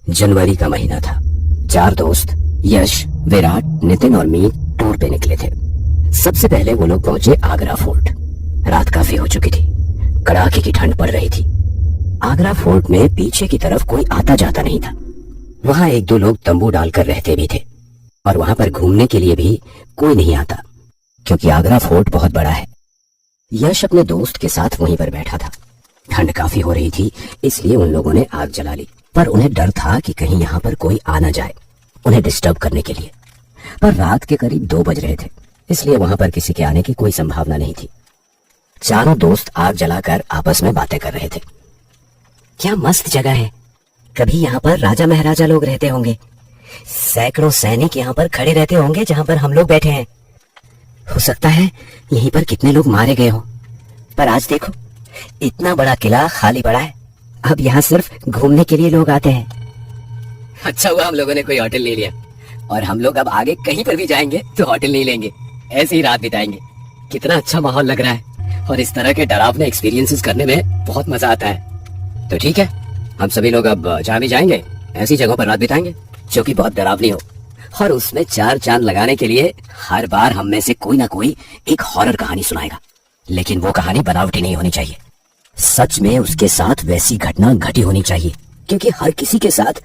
जनवरी का महीना था। 4 दोस्त यश, विराट, नितिन और मीत टूर पे निकले थे। सबसे पहले वो लोग पहुंचे आगरा फोर्ट। रात काफी हो चुकी थी, कड़ाके की ठंड पड़ रही थी। आगरा फोर्ट में पीछे की तरफ कोई आता जाता नहीं था। वहां 1-2 लोग तंबू डालकर रहते भी थे और वहां पर घूमने के लिए भी कोई नहीं आता, क्योंकि आगरा फोर्ट बहुत बड़ा है। यश अपने दोस्त के साथ वहीं पर बैठा था। ठंड काफी हो रही थी, इसलिए उन लोगों ने आग जला ली, पर उन्हें डर था कि कहीं यहाँ पर कोई आ न जाए उन्हें डिस्टर्ब करने के लिए। पर रात के करीब 2 बज रहे थे, इसलिए वहां पर किसी के आने की कोई संभावना नहीं थी। चारों दोस्त आग जलाकर आपस में बातें कर रहे थे। क्या मस्त जगह है, कभी यहाँ पर राजा महाराजा लोग रहते होंगे। सैकड़ों सैनिक यहाँ पर खड़े रहते होंगे जहाँ पर हम लोग बैठे हैं। हो सकता है यहीं पर कितने लोग मारे गए हों। पर आज देखो, इतना बड़ा किला खाली पड़ा है। अब यहाँ सिर्फ घूमने के लिए लोग आते हैं। अच्छा हुआ हम लोगों ने कोई होटल ले लिया, और हम लोग अब आगे कहीं पर भी जाएंगे तो होटल नहीं लेंगे, ऐसे ही रात बिताएंगे। कितना अच्छा माहौल लग रहा है, और इस तरह के डरावने एक्सपीरियंसेस करने में बहुत मजा आता है। तो ठीक है, हम सभी लोग अब जहाँ भी जाएंगे ऐसी जगहों पर रात बिताएंगे जो कि बहुत डरावनी हो, और उसमें 4 चांद लगाने के लिए हर बार हम में से कोई ना कोई एक हॉरर कहानी सुनाएगा। लेकिन वो कहानी बनावटी नहीं होनी चाहिए, सच में उसके साथ वैसी घटना घटी होनी चाहिए, क्योंकि हर किसी के साथ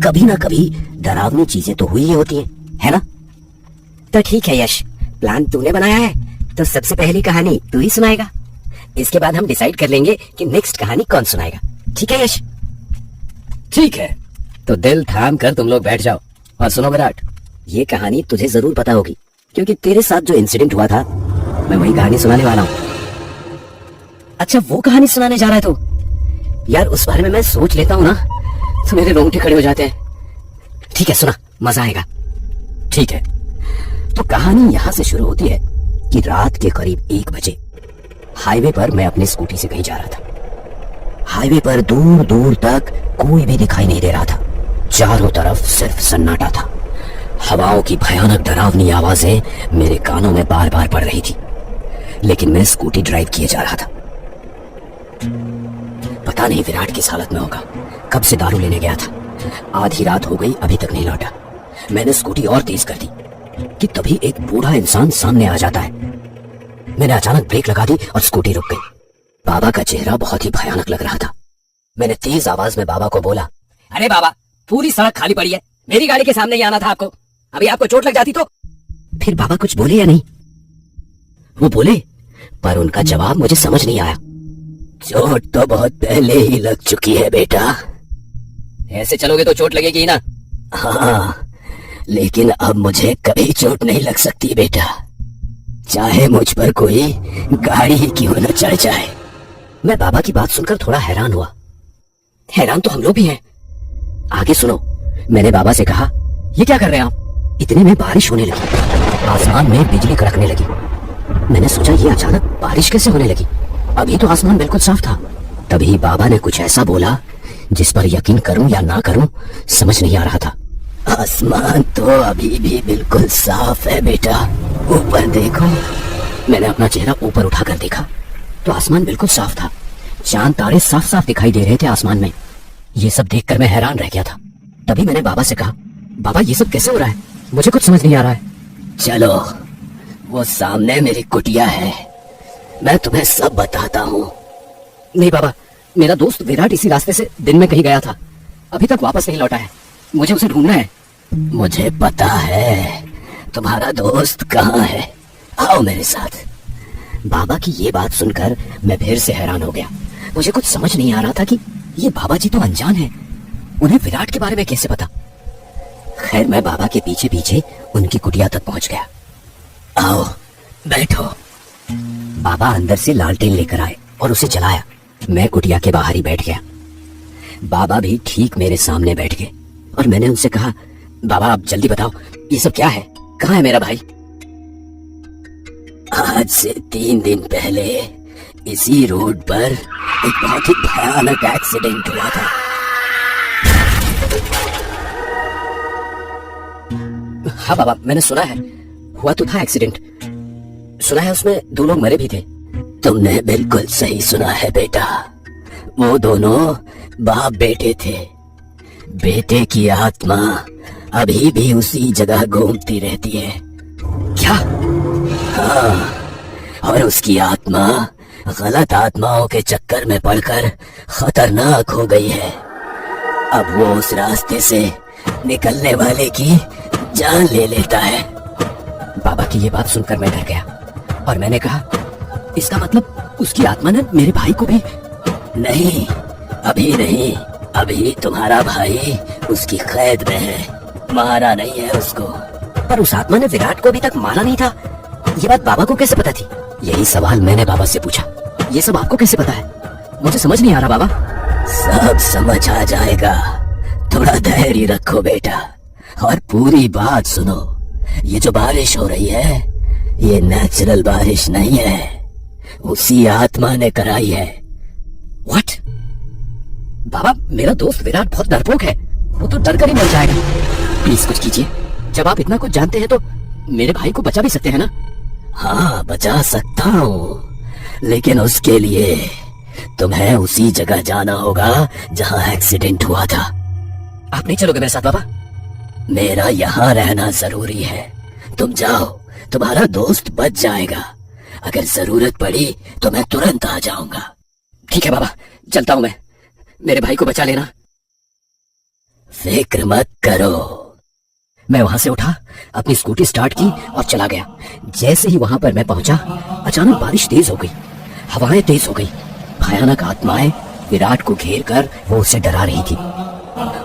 कभी ना कभी डरावनी चीजें तो हुई ही होती हैं, है ना? तो ठीक है यश, प्लान तूने बनाया है तो सबसे पहली कहानी तू ही सुनाएगा। इसके बाद हम डिसाइड कर लेंगे कि नेक्स्ट कहानी कौन सुनाएगा। ठीक है यश? ठीक है, तो दिल थाम कर तुम लोग बैठ जाओ। और सुनो विराट, ये कहानी तुझे जरूर पता होगी, क्योंकि तेरे साथ जो इंसिडेंट हुआ था मैं वही कहानी सुनाने वाला हूँ। अच्छा, वो कहानी सुनाने जा रहा है तू? यार उस बारे में मैं सोच लेता हूँ ना तो मेरे रोंगटे खड़े हो जाते हैं। ठीक है, सुना, मजा आएगा। ठीक है, तो कहानी यहाँ से शुरू होती है कि रात के करीब 1 बजे हाईवे पर मैं अपनी स्कूटी से कहीं जा रहा था। हाईवे पर दूर दूर तक कोई भी दिखाई नहीं दे रहा था। चारों तरफ सिर्फ सन्नाटा था। हवाओं की भयानक डरावनी आवाजें मेरे कानों में बार बार पड़ रही थी, लेकिन मैं स्कूटी ड्राइव किए जा रहा था। पता नहीं विराट किस हालत में होगा, कब से दारू लेने गया था। आधी रात हो गई, अभी तक नहीं लौटा। मैंने स्कूटी और तेज कर दी कि तभी एक बूढ़ा इंसान सामने आ जाता है। मैंने अचानक ब्रेक लगा दी और स्कूटी रुक गई। बाबा का चेहरा बहुत ही भयानक लग रहा था। मैंने तेज आवाज में बाबा को बोला, अरे बाबा, पूरी सड़क खाली पड़ी है, मेरी गाड़ी के सामने ही आना था आपको, अभी आपको चोट लग जाती तो। फिर बाबा कुछ बोले या नहीं? वो बोले, पर उनका जवाब मुझे समझ नहीं आया। चोट तो बहुत पहले ही लग चुकी है बेटा। ऐसे चलोगे तो चोट लगेगी ही ना। हाँ, लेकिन अब मुझे कभी चोट नहीं लग सकती बेटा, चाहे मुझ पर कोई गाड़ी ही क्यों न चढ़ जाए। मैं बाबा की बात सुनकर थोड़ा हैरान हुआ। हैरान तो हम लोग भी हैं। आगे सुनो, मैंने बाबा से कहा, ये क्या कर रहे हैं आप? इतने में बारिश होने लगी, आसमान में बिजली कड़कने लगी। मैंने सोचा ये अचानक बारिश कैसे होने लगी, अभी तो आसमान बिल्कुल साफ था। तभी बाबा ने कुछ ऐसा बोला जिस पर यकीन करूं या ना करूं समझ नहीं आ रहा था। आसमान तो अभी भी बिल्कुल साफ है बेटा, ऊपर देखो। मैंने अपना चेहरा ऊपर उठाकर देखा तो आसमान बिल्कुल साफ था। चांद तारे साफ साफ दिखाई दे रहे थे आसमान में। ये सब देखकर मैं हैरान रह गया था। तभी मैंने बाबा से कहा, बाबा ये सब कैसे हो रहा है, मुझे कुछ समझ नहीं आ रहा है। चलो, वो सामने मेरी कुटिया है, मैं तुम्हें सब बताता हूँ। नहीं बाबा, मेरा दोस्त विराट इसी रास्ते से दिन में कहीं गया था, अभी तक वापस नहीं लौटा है, मुझे उसे ढूंढना है। मुझे पता है तुम्हारा दोस्त कहाँ है, आओ मेरे साथ। बाबा की ये बात सुनकर मैं फिर से हैरान हो गया। मुझे कुछ समझ नहीं आ रहा था कि ये बाबा जी तो अनजान है, उन्हें विराट के बारे में कैसे पता। खैर मैं बाबा के पीछे पीछे उनकी कुटिया तक पहुंच गया। आओ बैठो। बाबा अंदर से लालटेन लेकर आए और उसे जलाया। मैं कुटिया के बाहर ही बैठ गया। बाबा भी ठीक मेरे सामने बैठ गए और मैंने उनसे कहा, बाबा आप जल्दी बताओ ये सब क्या है, कहाँ है मेरा भाई? आज से 3 दिन पहले इसी रोड पर एक बहुत ही भयानक एक्सीडेंट हुआ था। हाँ बाबा, मैंने सुना है, हुआ तो था एक्सीडेंट, सुना है उसमें 2 लोग मरे भी थे। तुमने बिल्कुल सही सुना है बेटा, वो दोनों बाप बेटे थे। बेटे की आत्मा अभी भी उसी जगह घूमती रहती है। क्या? हाँ, और उसकी आत्मा गलत आत्माओं के चक्कर में पड़कर खतरनाक हो गई है। अब वो उस रास्ते से निकलने वाले की जान ले लेता है। बाबा की ये बात सुनकर मैं डर गया और मैंने कहा, इसका मतलब उसकी आत्मा ने मेरे भाई को भी? नहीं, अभी नहीं, अभी तुम्हारा भाई उसकी कैद में है, मारा नहीं है उसको। पर उस आत्मा ने विराट को अभी तक मारा नहीं था, ये बात बाबा को कैसे पता थी? यही सवाल मैंने बाबा से पूछा। ये सब आपको कैसे पता है? मुझे समझ नहीं आ रहा बाबा। सब समझ आ जाएगा, थोड़ा धैर्य रखो बेटा और पूरी बात सुनो। ये जो बारिश हो रही है, ये नेचुरल बारिश नहीं है, उसी आत्मा ने कराई है। व्हाट? बाबा, मेरा दोस्त विराट बहुत डरपोक है, वो तो डर कर ही मर जाएगा। प्लीज कुछ कीजिए। जब आप इतना कुछ जानते हैं तो मेरे भाई को बचा भी सकते हैं ना? हाँ, बचा सकता हूँ, लेकिन उसके लिए तुम्हें उसी जगह जाना होगा जहाँ एक्सीडेंट हुआ था। आप नहीं चलोगे मेरे साथ बाबा? मेरा यहाँ रहना जरूरी है, तुम जाओ, तुम्हारा दोस्त बच जाएगा। अगर जरूरत पड़ी तो मैं तुरंत आ जाऊंगा। ठीक है बाबा, चलता हूँ मैं, मेरे भाई को बचा लेना। फिक्र मत करो। मैं वहां से उठा, अपनी स्कूटी स्टार्ट की और चला गया। जैसे ही वहां पर मैं पहुंचा, अचानक बारिश तेज हो गई, हवाएं तेज हो गई, भयानक आत्माएं विराट को घेर कर वो उसे डरा रही थी।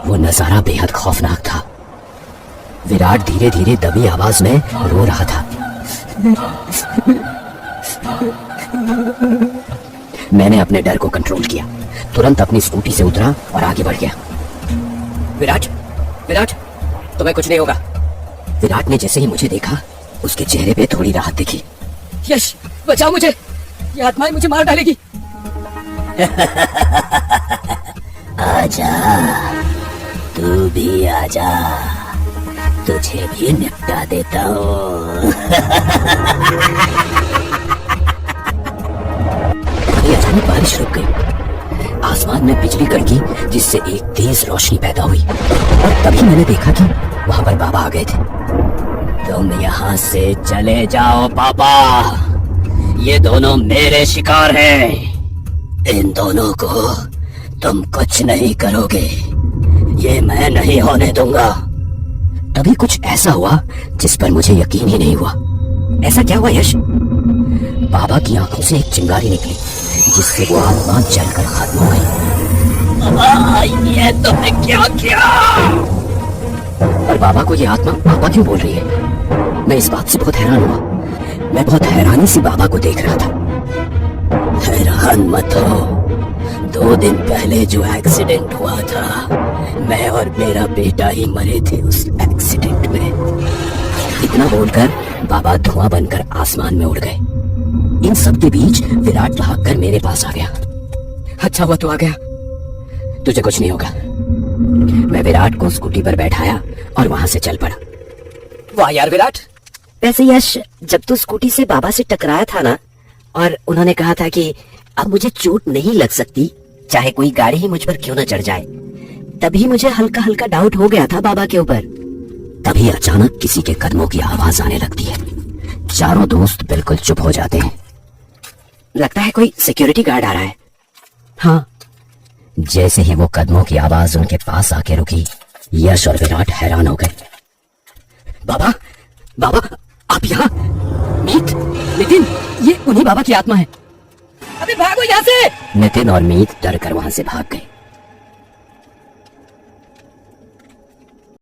वो नजारा बेहद खौफनाक था। विराट धीरे धीरे दबी आवाज में रो रहा था। मैंने अपने डर को कंट्रोल किया, तुरंत अपनी स्कूटी से उतरा और आगे बढ़ गया। विराट, विराट, तुम्हें कुछ नहीं होगा। विराट ने जैसे ही मुझे देखा, उसके चेहरे पे थोड़ी राहत दिखी। यश, बचाओ मुझे, ये आत्माएं मुझे मार डालेगी। आजा, तू भी आजा, तुझे भी निपटा देता हूँ। अचानक बारिश रुक गई, आसमान में बिजली कड़की, जिससे एक तेज रोशनी पैदा हुई और तभी मैंने देखा कि वहां पर बाबा आ गए थे। तुम यहाँ से चले जाओ पापा, ये दोनों मेरे शिकार हैं, इन दोनों को तुम कुछ नहीं करोगे, ये मैं नहीं होने दूंगा। तभी कुछ ऐसा हुआ जिस पर मुझे यकीन ही नहीं हुआ। ऐसा क्या हुआ यश? बाबा की आंखों से एक चिंगारी निकली, जिससे वो आत्मा जलकर खत्म हो गई। ये तुमने क्या किया? और बाबा को ये आत्मा पापा क्यों बोल रही है? मैं इस बात से बहुत हैरान हुआ। मैं बहुत हैरानी से बाबा को देख रहा था। हैरान मत हो, 2 दिन पहले जो एक्सीडेंट हुआ था, मैं और मेरा बेटा ही मरे थे उस एक्सीडेंट में। इतना बोलकर बाबा धुआं बनकर आसमान में उड़ गए। इन सब के बीच विराट भागकर मेरे पास आ गया। अच्छा हुआ तू आ गया, तुझे कुछ नहीं होगा। मैं विराट को स्कूटी पर बैठाया और वहां से चल पड़ा। वाह यार विराट। वैसे यश, जब तू स्कूटी से बाबा से टकराया था ना, और उन्होंने कहा था कि अब मुझे चोट नहीं लग सकती, चाहे कोई गाड़ी ही मुझ पर क्यों न चढ़ जाए, तभी मुझे हल्का हल्का डाउट हो गया था बाबा के ऊपर। तभी अचानक किसी के कदमों की आवाज आने लगती है। चारों दोस्त बिल्कुल चुप हो जाते हैं। लगता है कोई सिक्योरिटी गार्ड आ रहा है। हाँ। जैसे ही वो कदमों की आवाज उनके पास आके रुकी, यश और विराट हैरान हो गए। बाबा, बाबा, आप यहाँ? मीत, नितिन, ये उन्हीं बाबा की आत्मा है। अभी भागो यहाँ से। नितिन और मीत डर कर वहां से भाग गए।